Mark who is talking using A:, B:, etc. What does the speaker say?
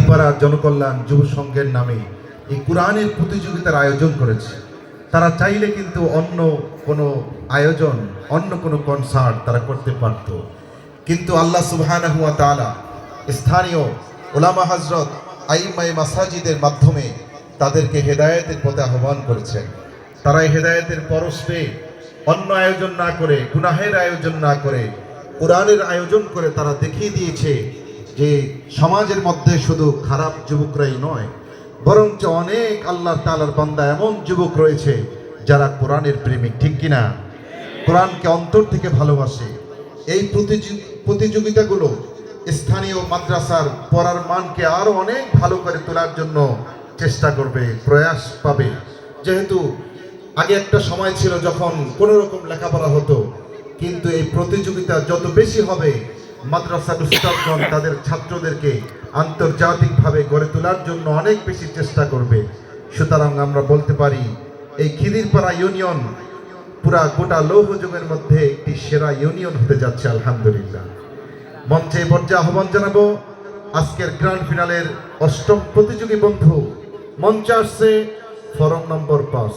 A: কালীপাড়া জনকল্যাণ যুব সংঘের নামে এই কোরআনের প্রতিযোগিতার আয়োজন করেছে। তারা চাইলে কিন্তু অন্য কোনো আয়োজন, অন্য কোনো কনসার্ট তারা করতে পারত, কিন্তু আল্লাহ সুবহানাহু ওয়া তাআলা স্থানীয় উলামা হযরত আইম্মায়ে মাসাজিদের মাধ্যমে তাদেরকে হেদায়েতের পথে আহ্বান করেছেন। তারা এই হেদায়েতের পরশ পেয়ে অন্য আয়োজন না করে, গুনাহের আয়োজন না করে, কোরআনের আয়োজন করে তারা দেখিয়ে দিয়েছে যে সমাজের মধ্যে শুধু খারাপ যুবকরাই নয়, বরঞ্চ অনেক আল্লাহ তাআলার বান্দা এমন যুবক রয়েছে যারা কোরআনের প্রেমিক, ঠিক কিনা? কোরআনকে অন্তর থেকে ভালোবাসে। এই প্রতিযোগিতাগুলো স্থানীয় মাদ্রাসার পড়ার মানকে আরো অনেক ভালো করে তোলার জন্য চেষ্টা করবে, প্রয়াস পাবে। যেহেতু আগে একটা সময় ছিল যখন কোনো রকম লেখাপড়া হতো, কিন্তু এই প্রতিযোগিতা যত বেশি হবে, মাদ্রাসার উস্তাদগণ তাদের ছাত্রদেরকে আন্তর্জাতিকভাবে গড়ে তোলার জন্য অনেক বেশি চেষ্টা করবে। সুতরাং আমরা বলতে পারি এই খিদিরপাড়া ইউনিয়ন পুরা গোটা লৌহযুগের মধ্যে একটি সেরা ইউনিয়ন হতে যাচ্ছে আলহামদুলিল্লাহ। মঞ্চে পর্যায়ে আহ্বান জানাবো আজকের গ্র্যান্ড ফিনালের ৮ম প্রতিযোগী বন্ধু। মঞ্চে আসছে ফরম নম্বর ৫।